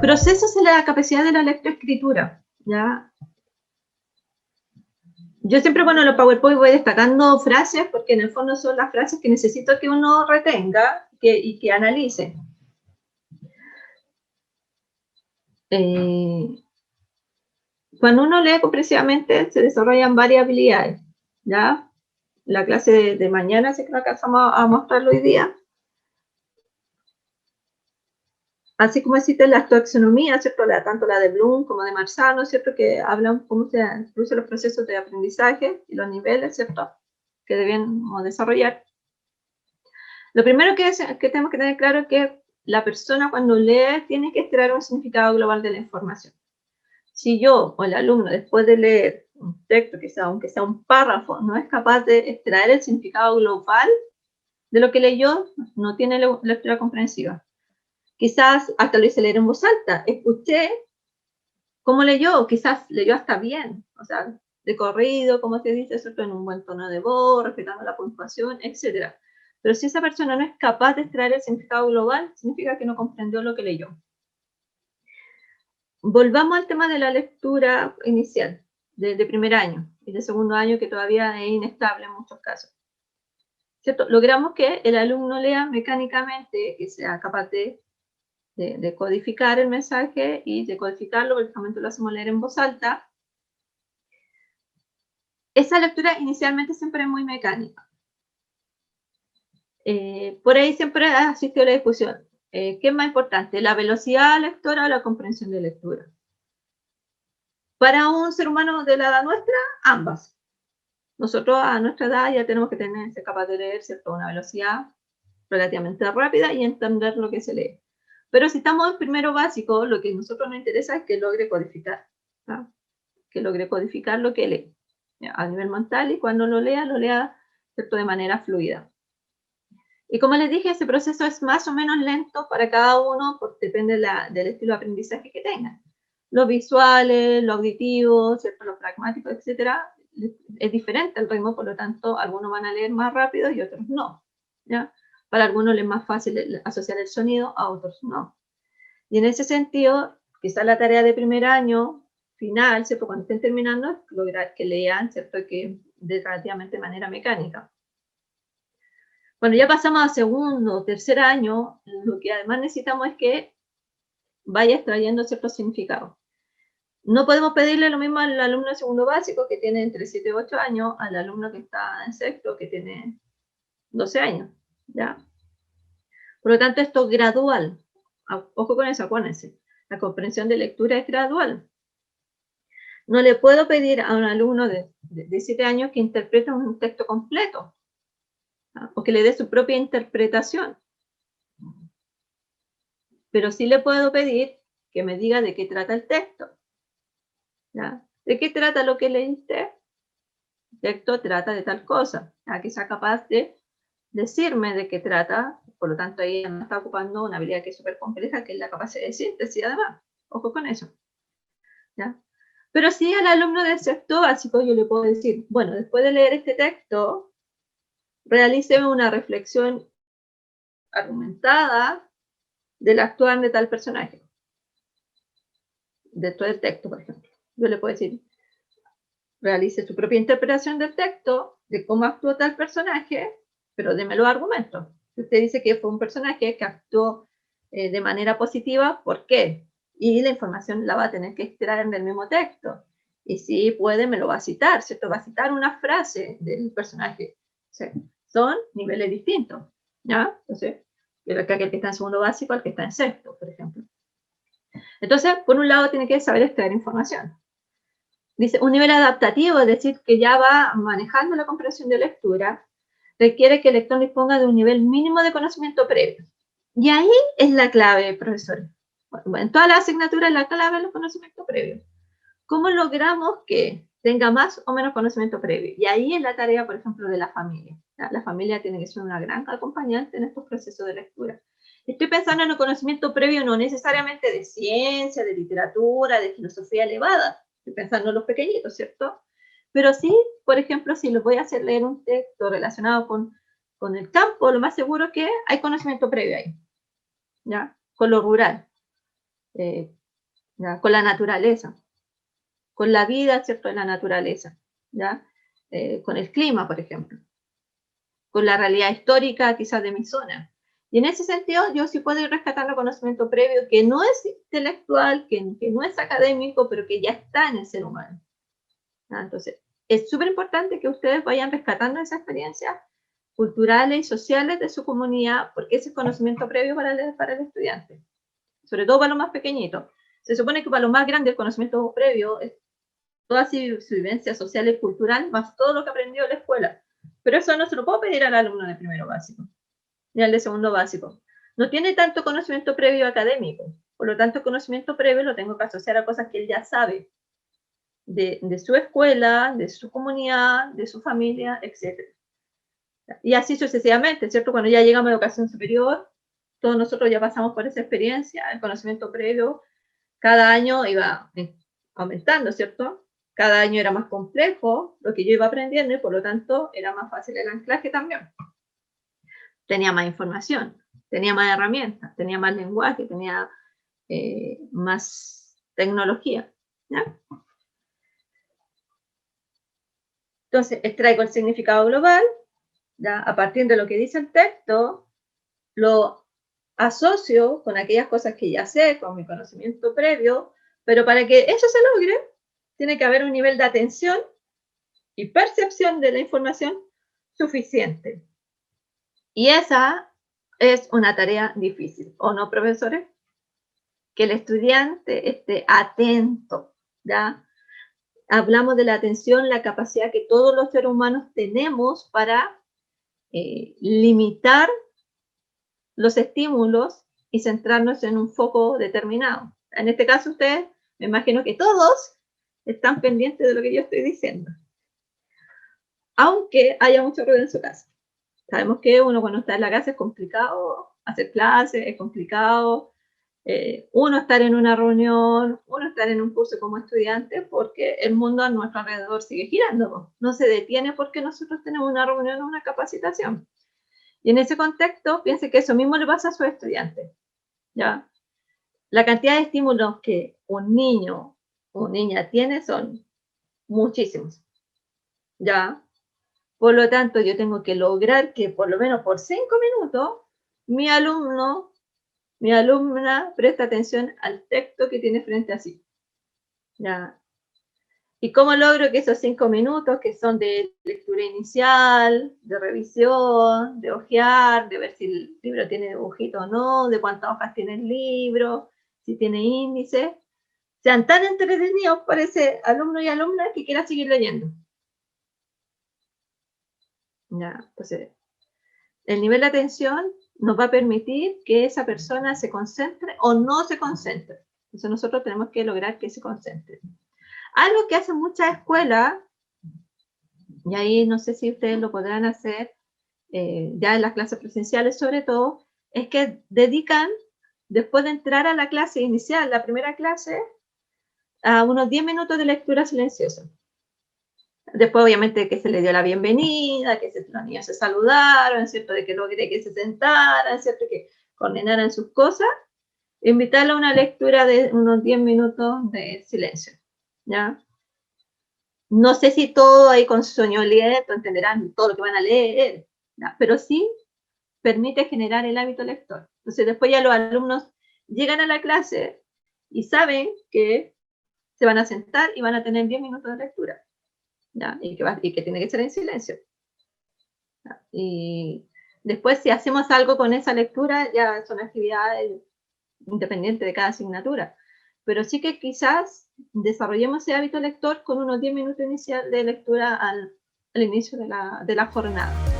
Procesos en la capacidad de la lectoescritura, ¿ya? Yo siempre, bueno, en los PowerPoint voy destacando frases, porque en el fondo son las frases que necesito que uno retenga y que analice. Cuando uno lee comprensivamente, se desarrollan varias habilidades, ¿ya? La clase de mañana, sé que no alcanzamos a mostrarlo hoy día. Así como existe la taxonomía, ¿cierto? Tanto la de Bloom como de Marzano, ¿cierto? Que hablan cómo se producen los procesos de aprendizaje y los niveles, ¿cierto? Que debemos desarrollar. Lo primero que tenemos que tener claro es que la persona cuando lee tiene que extraer un significado global de la información. Si yo o el alumno, después de leer un texto, aunque sea un párrafo, no es capaz de extraer el significado global de lo que leyó, no tiene lectura comprensiva. Quizás hasta lo hice leer en voz alta, escuché cómo leyó, quizás leyó hasta bien, o sea, de corrido, como se dice, ¿cierto? En un buen tono de voz, respetando la puntuación, etc. Pero si esa persona no es capaz de extraer el significado global, significa que no comprendió lo que leyó. Volvamos al tema de la lectura inicial, de primer año y de segundo año, que todavía es inestable en muchos casos. ¿Cierto? Logramos que el alumno lea mecánicamente, que sea capaz de codificar el mensaje y de codificarlo, prácticamente lo hacemos leer en voz alta. Esa lectura inicialmente siempre es muy mecánica. Por ahí siempre ha existido la discusión. ¿Qué es más importante, la velocidad lectora o la comprensión de lectura? Para un ser humano de la edad nuestra, ambas. Nosotros a nuestra edad ya tenemos que ser capaz de leer, ¿cierto? Una velocidad relativamente rápida y entender lo que se lee. Pero si estamos en primero básico, lo que a nosotros nos interesa es que logre codificar, ¿no? Que logre codificar lo que lee, ¿ya? A nivel mental, y cuando lo lea, ¿cierto? De manera fluida. Y como les dije, ese proceso es más o menos lento para cada uno, porque depende del estilo de aprendizaje que tengan. Los visuales, los auditivos, ¿cierto? Los pragmáticos, etcétera, es diferente el ritmo, por lo tanto, algunos van a leer más rápido y otros no, ¿ya? Para algunos les es más fácil asociar el sonido, a otros no. Y en ese sentido, quizás la tarea de primer año, final, ¿cierto? Cuando estén terminando, es lograr que lean, ¿cierto? Que de relativamente manera mecánica. Cuando ya pasamos a segundo o tercer año, lo que además necesitamos es que vaya extrayendo ciertos significados. No podemos pedirle lo mismo al alumno de segundo básico, que tiene entre 7 y 8 años, al alumno que está en sexto, que tiene 12 años, ¿ya? Por lo tanto, esto es gradual. Ojo con eso, acuérdense. La comprensión de lectura es gradual. No le puedo pedir a un alumno de 7 años que interprete un texto completo, ¿no? O que le dé su propia interpretación. Pero sí le puedo pedir que me diga de qué trata el texto, ¿ya? ¿De qué trata lo que leíste? El texto trata de tal cosa, ¿ya? Que sea capaz de decirme de qué trata. Por lo tanto, ahí está ocupando una habilidad que es súper compleja, que es la capacidad de síntesis, además. Ojo con eso, ¿ya? Pero sí, al alumno del sexto básico yo le puedo decir, bueno, después de leer este texto, realice una reflexión argumentada del actuar de tal personaje. Dentro del texto, por ejemplo. Yo le puedo decir, realice su propia interpretación del texto, de cómo actuó tal personaje, pero deme los argumentos. Si usted dice que fue un personaje que actuó de manera positiva, ¿por qué? Y la información la va a tener que extraer del mismo texto. Y si puede, me lo va a citar, ¿cierto? Va a citar una frase del personaje. ¿Sí? Son niveles distintos, ¿ya? Entonces, el que está en segundo básico al que está en sexto, por ejemplo. Entonces, por un lado, tiene que saber extraer información. Dice, un nivel adaptativo, es decir, que ya va manejando la comprensión de lectura, requiere que el lector disponga de un nivel mínimo de conocimiento previo. Y ahí es la clave, profesor. Bueno, en todas las asignaturas la clave es el conocimiento previo. ¿Cómo logramos que tenga más o menos conocimiento previo? Y ahí es la tarea, por ejemplo, de la familia. La familia tiene que ser una gran acompañante en estos procesos de lectura. Estoy pensando en el conocimiento previo no necesariamente de ciencia, de literatura, de filosofía elevada. Estoy pensando en los pequeñitos, ¿cierto? Pero sí, por ejemplo, si les voy a hacer leer un texto relacionado con el campo, lo más seguro es que hay conocimiento previo ahí, ¿ya? Con lo rural. ¿ya? Con la naturaleza, con la vida, ¿cierto?, de la naturaleza, ¿ya? Con el clima, por ejemplo, con la realidad histórica quizás de mi zona. Y en ese sentido, yo sí puedo ir rescatando conocimiento previo que no es intelectual, que no es académico, pero que ya está en el ser humano. ¿Ya? Entonces, es súper importante que ustedes vayan rescatando esas experiencias culturales y sociales de su comunidad, porque ese es conocimiento previo para el estudiante, sobre todo para los más pequeñitos. Se supone que para los más grandes el conocimiento previo es toda su vivencia social y cultural, más todo lo que aprendió en la escuela. Pero eso no se lo puedo pedir al alumno de primero básico, ni al de segundo básico. No tiene tanto conocimiento previo académico, por lo tanto, el conocimiento previo lo tengo que asociar a cosas que él ya sabe, de su escuela, de su comunidad, de su familia, etc. Y así sucesivamente, ¿cierto? Cuando ya llegamos a educación superior, todos nosotros ya pasamos por esa experiencia, el conocimiento previo, cada año iba aumentando, ¿cierto? Cada año era más complejo lo que yo iba aprendiendo y por lo tanto era más fácil el anclaje también. Tenía más información, tenía más herramientas, tenía más lenguaje, tenía más tecnología, ¿ya? Entonces, extraigo el significado global, ¿ya? A partir de lo que dice el texto, lo asocio con aquellas cosas que ya sé, con mi conocimiento previo, pero para que eso se logre, tiene que haber un nivel de atención y percepción de la información suficiente. Y esa es una tarea difícil, ¿o no, profesores? Que el estudiante esté atento, ¿ya? Hablamos de la atención, la capacidad que todos los seres humanos tenemos para limitar los estímulos y centrarnos en un foco determinado. En este caso, ustedes, me imagino que todos están pendientes de lo que yo estoy diciendo, aunque haya mucho ruido en su casa. Sabemos que uno cuando está en la casa es complicado hacer clases, es complicado uno estar en una reunión, uno estar en un curso como estudiante, porque el mundo a nuestro alrededor sigue girando, no se detiene porque nosotros tenemos una reunión o una capacitación. Y en ese contexto, piense que eso mismo le pasa a sus estudiantes, ¿ya? La cantidad de estímulos que un niño o niña tiene son muchísimos, ¿ya? Por lo tanto, yo tengo que lograr que por lo menos por 5 minutos mi alumno, mi alumna preste atención al texto que tiene frente a sí, ¿ya? ¿Y cómo logro que esos 5 minutos, que son de lectura inicial, de revisión, de hojear, de ver si el libro tiene dibujito o no, de cuántas hojas tiene el libro, si tiene índice, sean tan entretenidos para ese alumno y alumna que quiera seguir leyendo? Ya, entonces, el nivel de atención nos va a permitir que esa persona se concentre o no se concentre. Entonces nosotros tenemos que lograr que se concentre. Algo que hacen muchas escuelas, y ahí no sé si ustedes lo podrán hacer, ya en las clases presenciales sobre todo, es que dedican, después de entrar a la clase inicial, la primera clase, a unos 10 minutos de lectura silenciosa. Después, obviamente, que se le dio la bienvenida, que los niños se saludaron, ¿cierto? De que logré que se sentaran, ¿cierto? Que coordinaran sus cosas. Invitarlo a una lectura de unos 10 minutos de silencio, ¿ya? No sé si todo ahí con sueño lento entenderán todo lo que van a leer, ¿ya? Pero sí permite generar el hábito lector. Entonces, después ya los alumnos llegan a la clase y saben que se van a sentar y van a tener 10 minutos de lectura, ¿ya? Y que tiene que ser en silencio, ¿ya? Y después, si hacemos algo con esa lectura, ya son actividades independientes de cada asignatura. Pero sí que quizás desarrollemos ese hábito lector con unos 10 minutos inicial de lectura al inicio de la jornada.